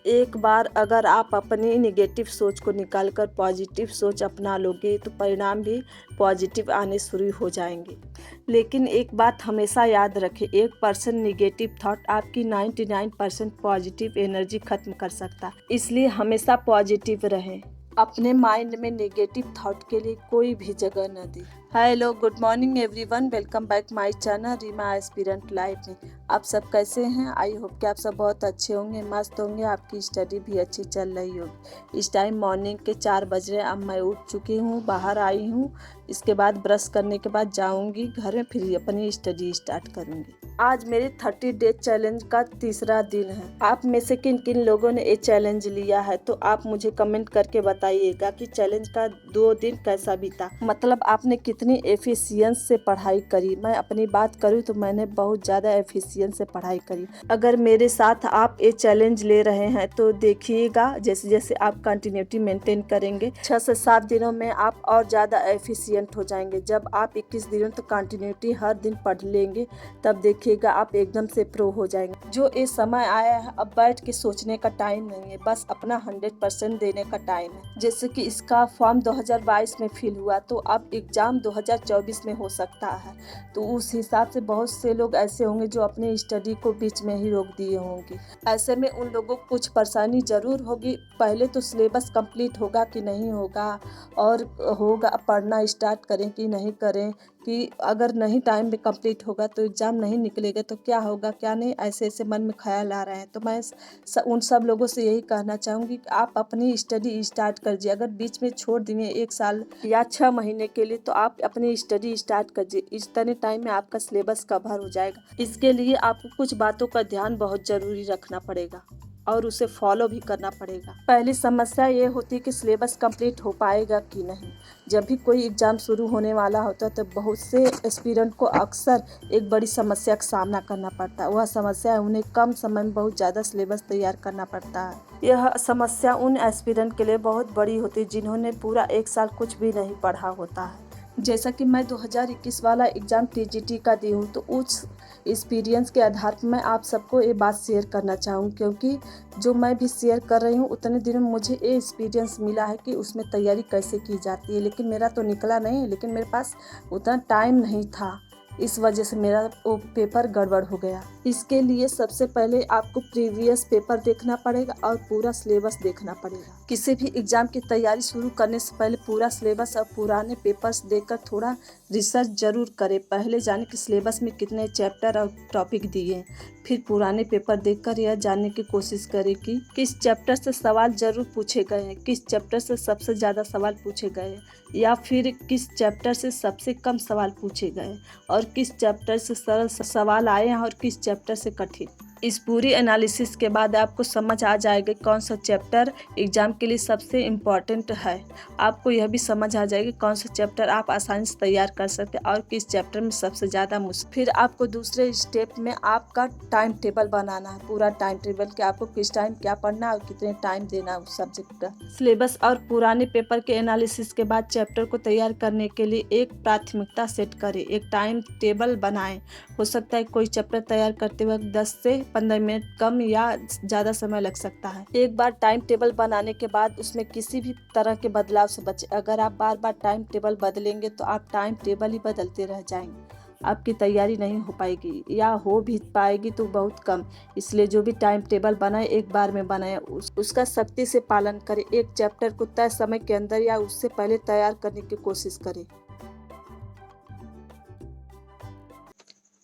एक बार अगर आप अपनी नेगेटिव सोच को निकालकर पॉजिटिव सोच अपना लोगे तो परिणाम भी पॉजिटिव आने शुरू हो जाएंगे। लेकिन एक बात हमेशा याद रखें, 1% नेगेटिव थॉट आपकी 99% पॉजिटिव एनर्जी खत्म कर सकता है। इसलिए हमेशा पॉजिटिव रहें। अपने माइंड में नेगेटिव थॉट के लिए कोई भी जगह न दें। Hello, good morning everyone, welcome back my channel Reema aspirant life में। आप सब कैसे हैं? आई होप कि आप सब बहुत अच्छे होंगे, मस्त होंगे, आपकी स्टडी भी अच्छी चल रही होगी। इस टाइम मॉर्निंग के 4 बज रहे हैं। अब मैं उठ चुकी हूँ, बाहर आई हूँ। इसके बाद ब्रश करने के बाद जाऊँगी घर में, फिर अपनी स्टडी स्टार्ट करूँगी। आज मेरे 30 डेज चैलेंज का तीसरा दिन है। आप में से किन किन लोगों ने ये चैलेंज लिया है तो आप मुझे कमेंट करके बताइएगा कि चैलेंज का 2 दिन कैसा बीता, मतलब आपने कितनी एफिशिएंस से पढ़ाई करी। मैं अपनी बात करूँ तो मैंने बहुत ज़्यादा एफिशिएंस से पढ़ाई करी। अगर मेरे साथ आप ये चैलेंज ले रहे हैं तो देखिएगा, जैसे जैसे आप कंटिन्यूटी मेंटेन करेंगे 6 से 7 दिनों में आप और ज़्यादा एफिशिएंट हो जाएंगे। जब आप 21 दिनों तक कंटिन्यूटी हर दिन पढ़ लेंगे तब देखिएगा आप एकदम से प्रो हो जाएंगे। जो ये समय आया है, अब बैठ के सोचने का टाइम नहीं है, बस अपना 100% देने का टाइम है। जैसे कि इसका फॉर्म 2022 में फिल हुआ तो अब एग्जाम 2024 में हो सकता है। तो उस हिसाब से बहुत से लोग ऐसे होंगे जो अपनी स्टडी को बीच में ही रोक दिए होंगे। ऐसे में उन लोगों को कुछ परेशानी जरूर होगी। पहले तो सिलेबस कंप्लीट होगा कि नहीं होगा, और होगा पढ़ना स्टार्ट करें कि नहीं करें, कि अगर नहीं टाइम में कंप्लीट होगा तो एग्ज़ाम नहीं निकलेगा तो क्या होगा क्या नहीं, ऐसे ऐसे मन में ख्याल आ रहे हैं। तो मैं उन सब लोगों से यही कहना चाहूँगी कि आप अपनी स्टडी स्टार्ट करिए। अगर बीच में छोड़ दिए 1 साल या 6 महीने के लिए तो आप अपनी स्टडी स्टार्ट करिए। इतने टाइम में आपका सिलेबस कवर हो जाएगा। इसके लिए आपको कुछ बातों का ध्यान बहुत ज़रूरी रखना पड़ेगा और उसे फॉलो भी करना पड़ेगा। पहली समस्या ये होती है कि सिलेबस कंप्लीट हो पाएगा कि नहीं। जब भी कोई एग्ज़ाम शुरू होने वाला होता है तो बहुत से एस्पिरेंट को अक्सर एक बड़ी समस्या का सामना करना पड़ता है। वह समस्या है उन्हें कम समय में बहुत ज़्यादा सिलेबस तैयार करना पड़ता है। यह समस्या उन एस्पिरेंट के लिए बहुत बड़ी होती है जिन्होंने पूरा 1 साल कुछ भी नहीं पढ़ा होता है। जैसा कि मैं 2021 वाला एग्ज़ाम टीजीटी का दी हूँ तो उस एक्सपीरियंस के आधार पर मैं आप सबको ये बात शेयर करना चाहूँ, क्योंकि जो मैं भी शेयर कर रही हूँ उतने दिन में मुझे ये एक्सपीरियंस मिला है कि उसमें तैयारी कैसे की जाती है। लेकिन मेरा तो निकला नहीं, लेकिन मेरे पास उतना टाइम नहीं था, इस वजह से मेरा वो पेपर गड़बड़ हो गया। इसके लिए सबसे पहले आपको प्रीवियस पेपर देखना पड़ेगा और पूरा सिलेबस देखना पड़ेगा। किसी भी एग्ज़ाम की तैयारी शुरू करने से पहले पूरा सिलेबस और पुराने पेपर्स देखकर थोड़ा रिसर्च जरूर करें। पहले जाने कि सिलेबस में कितने चैप्टर और टॉपिक दिए हैं, फिर पुराने पेपर देखकर यह जानने की कोशिश करें कि किस चैप्टर से सवाल जरूर पूछे गए हैं, किस चैप्टर से सबसे ज़्यादा सवाल पूछे गए हैं, या फिर किस चैप्टर से सबसे कम सवाल पूछे गए और किस चैप्टर से सरल सवाल आए हैं और किस चैप्टर से कठिन। इस पूरी एनालिसिस के बाद आपको समझ आ जाएगा कौन सा चैप्टर एग्ज़ाम के लिए सबसे इम्पॉर्टेंट है। आपको यह भी समझ आ जाएगा कौन सा चैप्टर आप आसानी से तैयार कर सकते हैं और किस चैप्टर में सबसे ज़्यादा मुश्किल। फिर आपको दूसरे स्टेप में आपका टाइम टेबल बनाना है, पूरा टाइम टेबल कि आपको किस टाइम क्या पढ़ना और कितने टाइम देना है उस सब्जेक्ट का। सिलेबस और पुराने पेपर के एनालिसिस के बाद चैप्टर को तैयार करने के लिए एक प्राथमिकता सेट करें, एक टाइम टेबल बनाएं। हो सकता है कोई चैप्टर तैयार करते वक्त 10 से 15 मिनट कम या ज़्यादा समय लग सकता है। एक बार टाइम टेबल बनाने के बाद उसमें किसी भी तरह के बदलाव से बचें। अगर आप बार बार टाइम टेबल बदलेंगे तो आप टाइम टेबल ही बदलते रह जाएंगे, आपकी तैयारी नहीं हो पाएगी या हो भी पाएगी तो बहुत कम। इसलिए जो भी टाइम टेबल बनाए एक बार में बनाए, उसका सख्ती से पालन करें। एक चैप्टर को तय समय के अंदर या उससे पहले तैयार करने की कोशिश करें।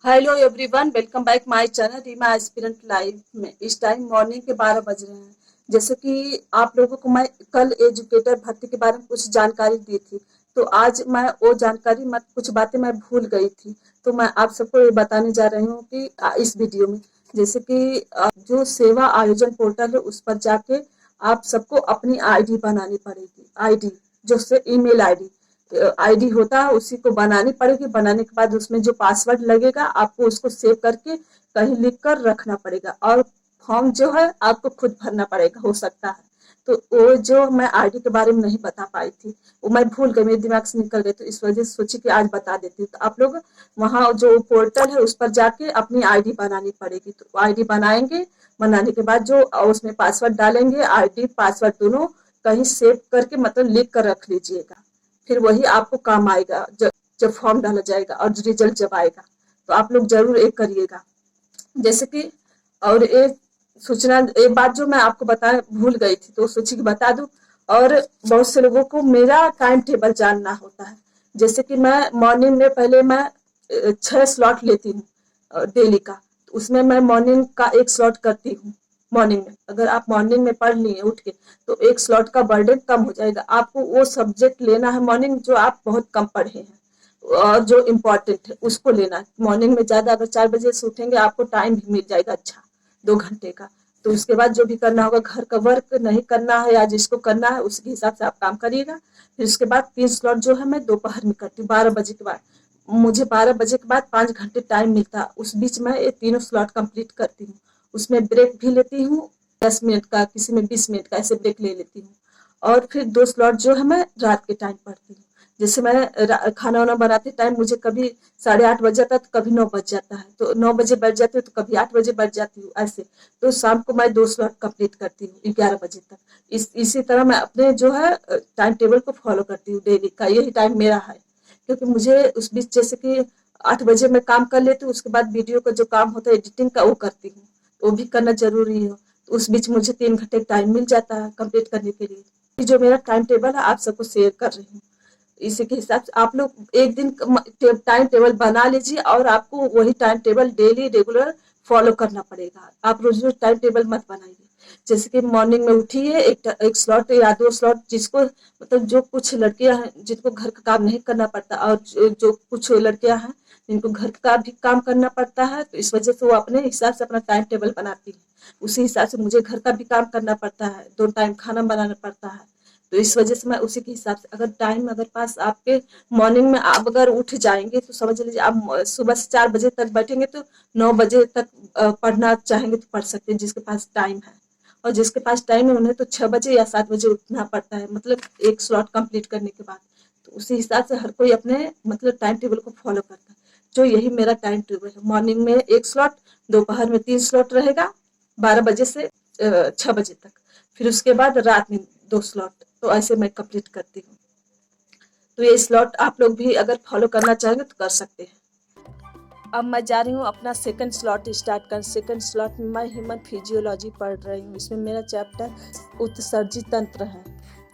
Hello everyone, welcome back my channel Reema aspirant life में। इस टाइम मॉर्निंग के 12 बज रहे हैं। जैसे कि आप लोगों को मैं कल एजुकेटर भर्ती के बारे में कुछ जानकारी दी थी, तो आज मैं वो जानकारी कुछ बातें मैं भूल गई थी, तो मैं आप सबको ये बताने जा रही हूँ कि इस वीडियो में, जैसे कि जो सेवा आयोजन पोर्टल है उस पर जाके आप सबको अपनी आईडी बनानी पड़ेगी। आईडी जो से ईमेल आईडी होता है उसी को बनानी पड़ेगी। बनाने के बाद उसमें जो पासवर्ड लगेगा आपको उसको सेव करके कहीं लिख कर रखना पड़ेगा, और फॉर्म जो है आपको खुद भरना पड़ेगा, हो सकता है तो वो जो मैं आईडी के बारे में नहीं बता पाई थी, वो मैं भूल गई, मेरे दिमाग से निकल गई, तो इस वजह से सोची कि आज बता देती हूँ। तो आप लोग वहाँ जो पोर्टल है उस पर जाके अपनी आईडी बनानी पड़ेगी। तो आईडी बनाएंगे, बनाने के बाद जो उसमें पासवर्ड डालेंगे, आईडी पासवर्ड दोनों कहीं सेव करके मतलब लिख कर रख लीजिएगा। फिर वही आपको काम आएगा जब जब फॉर्म डाला जाएगा और रिजल्ट जब आएगा। तो आप लोग जरूर एक करिएगा। जैसे कि और एक सूचना, एक बात जो मैं आपको बता भूल गई थी, तो सोची कि बता दूं। और बहुत से लोगों को मेरा टाइम टेबल जानना होता है। जैसे कि मैं मॉर्निंग में पहले मैं 6 स्लॉट लेती हूँ डेली का। तो उसमें मैं मॉर्निंग का एक स्लॉट करती हूँ। मॉर्निंग में अगर आप मॉर्निंग में पढ़ लिए उठ के, तो एक स्लॉट का बर्डन कम हो जाएगा। आपको वो सब्जेक्ट लेना है मॉर्निंग जो आप बहुत कम पढ़े हैं और जो इम्पोर्टेंट है उसको लेना है मॉर्निंग में। ज्यादा अगर 4 बजे से उठेंगे आपको टाइम भी मिल जाएगा अच्छा 2 घंटे का। तो उसके बाद जो भी करना होगा, घर का वर्क नहीं करना है या जिसको करना है उसके हिसाब से आप काम करिएगा। फिर उसके बाद 3 स्लॉट जो है मैं दोपहर में करती हूँ 12 बजे के बाद। मुझे 12 बजे के बाद 5 घंटे टाइम मिलता है, उस बीच में ये तीनों स्लॉट कंप्लीट करती हूँ। उसमें ब्रेक भी लेती हूँ 10 मिनट का, किसी में 20 मिनट का, ऐसे ब्रेक ले लेती हूँ। और फिर 2 स्लॉट जो है मैं रात के टाइम पढ़ती हूँ। जैसे मैं खाना वाना बनाते टाइम मुझे कभी 8:30 बज जाता है, तो कभी 9 बज जाता है, तो 9 बजे बैठ जाती हूँ, तो कभी 8 बजे बैठ जाती हूँ, ऐसे। तो शाम को मैं 2 स्लॉट कंप्लीट करती हूँ 11 बजे तक। इसी तरह मैं अपने जो है टाइम टेबल को फॉलो करती हूँ डेली का, यही टाइम मेरा है। क्योंकि मुझे उस बीच जैसे कि 8 बजे मैं काम कर लेती हूँ, उसके बाद वीडियो का जो काम होता है एडिटिंग का वो करती हूँ, वो भी करना जरूरी है। तो उस बीच मुझे 3 घंटे टाइम मिल जाता है कंप्लीट करने के लिए। ये जो मेरा टाइम टेबल है आप सबको शेयर कर रही हूँ। इसी के हिसाब से आप लोग एक दिन टाइम टेबल बना लीजिए और आपको वही time table daily regular follow करना पड़ेगा। आप रोज रोज टाइम टेबल मत बनाइए। जैसे कि मॉर्निंग में उठिए, एक स्लॉट या 2 स्लॉट, जिसको मतलब जो कुछ लड़कियां हैं जिनको घर का काम नहीं करना पड़ता, और जो कुछ लड़कियां हैं जिनको घर का भी काम करना पड़ता है, तो इस वजह से वो अपने हिसाब से अपना टाइम टेबल बनाती है। उसी हिसाब से मुझे घर का भी काम करना पड़ता है, 2 टाइम खाना बनाना पड़ता है। तो इस वजह से मैं उसी के हिसाब से, अगर टाइम अगर पास आपके मॉर्निंग में आप अगर उठ जाएंगे, तो समझ लीजिए आप सुबह से 4 बजे तक बैठेंगे, तो 9 बजे तक पढ़ना चाहेंगे तो पढ़ सकते हैं जिसके पास टाइम है। और जिसके पास टाइम है उन्हें तो 6 बजे या 7 बजे उठना पड़ता है, मतलब एक स्लॉट कंप्लीट करने के बाद। तो उसी हिसाब से हर कोई अपने मतलब टाइम टेबल को फॉलो करता है। जो यही मेरा टाइम टेबल है, मॉर्निंग में एक स्लॉट, दोपहर में 3 स्लॉट रहेगा 12 बजे से 6 बजे तक। फिर उसके बाद रात में 2 स्लॉट। तो ऐसे मैं कंप्लीट करती हूँ। तो ये स्लॉट आप लोग भी अगर फॉलो करना चाहेंगे तो कर सकते हैं। अब मैं जा रही हूँ अपना सेकंड स्लॉट स्टार्ट कर। सेकंड स्लॉट में मैं ह्यूमन फिजियोलॉजी पढ़ रही हूँ। इसमें मेरा चैप्टर उत्सर्जी तंत्र है।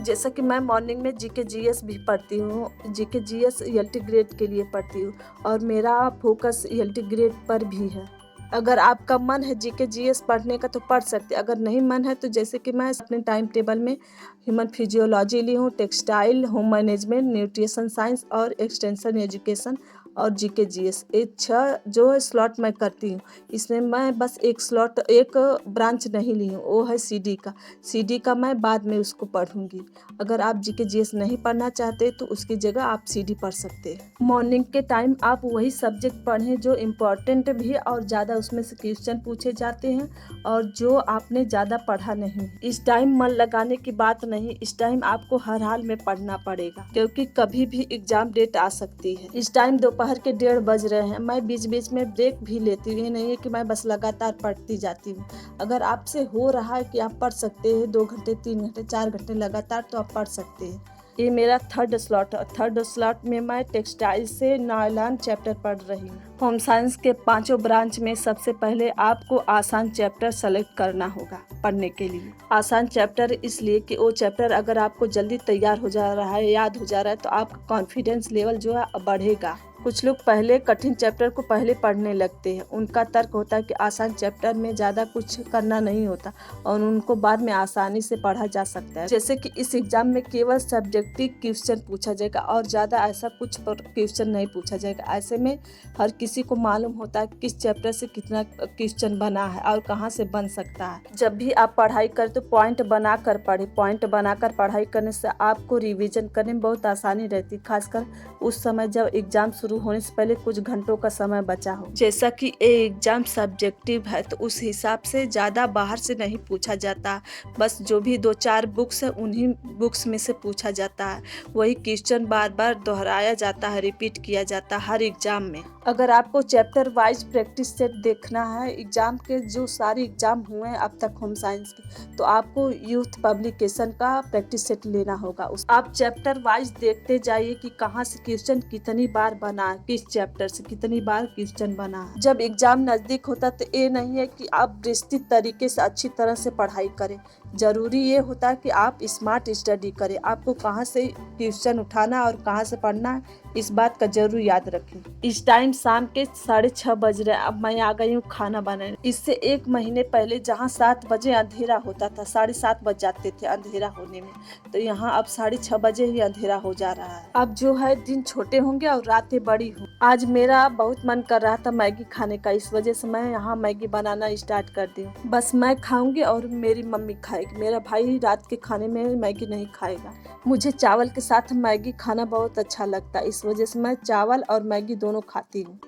जैसा कि मैं मॉर्निंग में जीके जीएस भी पढ़ती हूँ, जीके जीएस ईएलटी ग्रेड के लिए पढ़ती हूँ और मेरा फोकस ईएलटी ग्रेड पर भी है। अगर आपका मन है जीके जीएस पढ़ने का तो पढ़ सकते हैं, अगर नहीं मन है तो जैसे कि मैं अपने टाइम टेबल में ह्यूमन फिजियोलॉजी ली हूँ, textile, home management, nutrition science और एक्सटेंशन एजुकेशन और जीके जीएस, ये 6 जो स्लॉट मैं करती हूँ। इसमें मैं बस एक स्लॉट, एक ब्रांच नहीं ली हूँ, वो है सीडी का। सीडी का मैं बाद में उसको पढ़ूंगी। अगर आप जीके जीएस नहीं पढ़ना चाहते तो उसकी जगह आप सीडी पढ़ सकते हैं। मॉर्निंग के टाइम आप वही सब्जेक्ट पढ़ें जो इम्पोर्टेंट भी है और ज़्यादा उसमें से क्वेश्चन पूछे जाते हैं और जो आपने ज़्यादा पढ़ा नहीं। इस टाइम मन लगाने की बात नहीं, इस टाइम आपको हर हाल में पढ़ना पड़ेगा क्योंकि कभी भी एग्जाम डेट आ सकती है। इस टाइम दोपहर के 1:30 बज रहे हैं। मैं बीच बीच में ब्रेक भी लेती हूँ, ये नहीं है कि मैं बस लगातार पढ़ती जाती हूँ। अगर आपसे हो रहा है कि आप पढ़ सकते हैं 2 घंटे, 3 घंटे, 4 घंटे लगातार, तो आप पढ़ सकते हैं। ये मेरा थर्ड स्लॉट है। थर्ड स्लॉट में मैं टेक्सटाइल से नायलॉन चैप्टर पढ़ रही हूँ। होम साइंस के 5 ब्रांच में सबसे पहले आपको आसान चैप्टर सेलेक्ट करना होगा पढ़ने के लिए। आसान चैप्टर इसलिए कि वो चैप्टर अगर आपको जल्दी तैयार हो जा रहा है, याद हो जा रहा है, तो आपका कॉन्फिडेंस लेवल जो है बढ़ेगा। कुछ लोग पहले कठिन चैप्टर को पहले पढ़ने लगते हैं। उनका तर्क होता है कि आसान चैप्टर में ज़्यादा कुछ करना नहीं होता और उनको बाद में आसानी से पढ़ा जा सकता है। जैसे कि इस एग्जाम में केवल सब्जेक्टिव क्वेश्चन पूछा जाएगा और ज़्यादा ऐसा कुछ क्वेश्चन नहीं पूछा जाएगा। ऐसे में हर किसी को मालूम होता है किस चैप्टर से कितना क्वेश्चन बना है और कहाँ से बन सकता है। जब भी आप पढ़ाई करें तो पॉइंट बनाकर पढ़ें। पॉइंट बनाकर पढ़ाई करने से आपको रिवीजन करने में बहुत आसानी रहती है, खासकर उस समय जब एग्जाम शुरू शुरू होने से पहले कुछ घंटों का समय बचा हो। जैसा कि ये एग्ज़ाम सब्जेक्टिव है तो उस हिसाब से ज़्यादा बाहर से नहीं पूछा जाता, बस जो भी 2-4 बुक्स है उन्हीं बुक्स में से पूछा जाता है। वही क्वेश्चन बार बार दोहराया जाता है, रिपीट किया जाता है हर एग्ज़ाम में। अगर आपको चैप्टर वाइज प्रैक्टिस सेट देखना है एग्ज़ाम के, जो सारे एग्ज़ाम हुए हैं अब तक होम साइंस के, तो आपको यूथ पब्लिकेशन का प्रैक्टिस सेट लेना होगा। आप चैप्टर वाइज देखते जाइए कि कहाँ से क्वेश्चन कितनी बार बना है, किस चैप्टर से कितनी बार क्वेश्चन बना है। जब एग्ज़ाम नज़दीक होता तो ये नहीं है कि आप विस्तृत तरीके से अच्छी तरह से पढ़ाई करें, ज़रूरी ये होता है कि आप स्मार्ट स्टडी करें। आपको कहाँ से क्वेश्चन उठाना और कहाँ से पढ़ना है इस बात का जरूर याद रखें। इस टाइम शाम के 6:30 बज रहे हैं। अब मैं आ गई हूँ खाना बनाने। इससे 1 महीने पहले जहाँ 7 बजे अंधेरा होता था, 7:30 बज जाते थे अंधेरा होने में, तो यहाँ अब 6:30 बजे ही अंधेरा हो जा रहा है। अब जो है दिन छोटे होंगे और रातें बड़ी हों। आज मेरा बहुत मन कर रहा था मैगी खाने का, इस वजह से मैं यहाँ मैगी बनाना स्टार्ट कर दी। बस मैं खाऊंगी और मेरी मम्मी खाएगी। मेरा भाई रात के खाने में मैगी नहीं खाएगा। मुझे चावल के साथ मैगी खाना बहुत अच्छा लगता है, इस वजह से मैं चावल और मैगी दोनों खाती हूँ।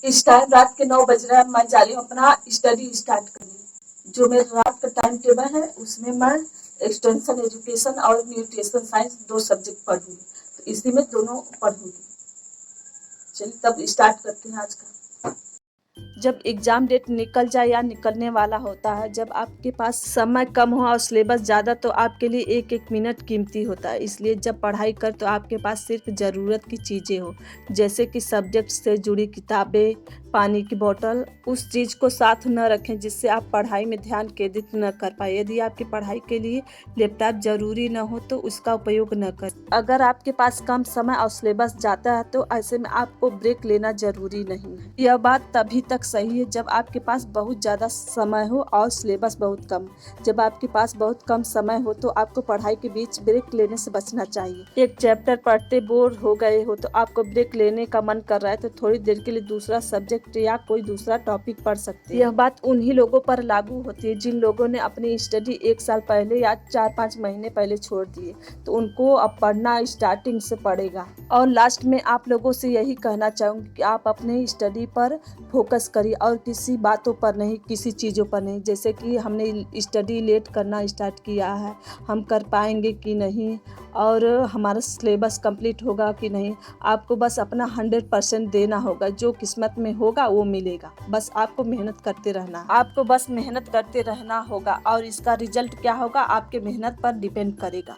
इस टाइम रात के 9 बज रहा है। मैं जा रही हूँ अपना स्टडी स्टार्ट करने। जो मेरा रात का टाइम टेबल है उसमें मैं एक्सटेंशन एजुकेशन और न्यूट्रिशन साइंस 2 सब्जेक्ट पढ़ूंगी, तो इसी में दोनों पढ़ूंगी। चलिए तब स्टार्ट करते हैं आज का। जब एग्ज़ाम डेट निकल जाए या निकलने वाला होता है, जब आपके पास समय कम हो और सिलेबस ज़्यादा, तो आपके लिए एक एक मिनट कीमती होता है। इसलिए जब पढ़ाई कर तो आपके पास सिर्फ ज़रूरत की चीज़ें हो, जैसे कि सब्जेक्ट से जुड़ी किताबें, पानी की बोतल, उस चीज़ को साथ न रखें जिससे आप पढ़ाई में ध्यान केंद्रित न कर पाए। यदि आपकी पढ़ाई के लिए लैपटॉप ज़रूरी न हो तो उसका उपयोग न करें। अगर आपके पास कम समय और सिलेबस जाता है तो ऐसे में आपको ब्रेक लेना ज़रूरी नहीं है। यह बात तभी तक सही है जब आपके पास बहुत ज़्यादा समय हो और सिलेबस बहुत कम। जब आपके पास बहुत कम समय हो तो आपको पढ़ाई के बीच ब्रेक लेने से बचना चाहिए। एक चैप्टर पढ़ते बोर हो गए हो तो आपको ब्रेक लेने का मन कर रहा है तो थोड़ी देर के लिए दूसरा सब्जेक्ट या कोई दूसरा टॉपिक पढ़ सकते हैं। यह बात उन्हीं लोगों पर लागू होती है जिन लोगों ने अपनी स्टडी 1 साल पहले या 4-5 महीने पहले छोड़ दिए, तो उनको अब पढ़ना स्टार्टिंग से पड़ेगा। और लास्ट में आप लोगों से यही कहना चाहूँगी कि आप अपने स्टडी पर फोकस करिए और किसी बातों पर नहीं, किसी चीज़ों पर नहीं। जैसे कि हमने स्टडी लेट करना स्टार्ट किया है, हम कर पाएंगे कि नहीं और हमारा सिलेबस कंप्लीट होगा कि नहीं। आपको बस अपना 100% देना होगा, जो किस्मत में होगा वो मिलेगा। बस आपको मेहनत करते रहना, आपको बस मेहनत करते रहना होगा और इसका रिजल्ट क्या होगा आपके मेहनत पर डिपेंड करेगा।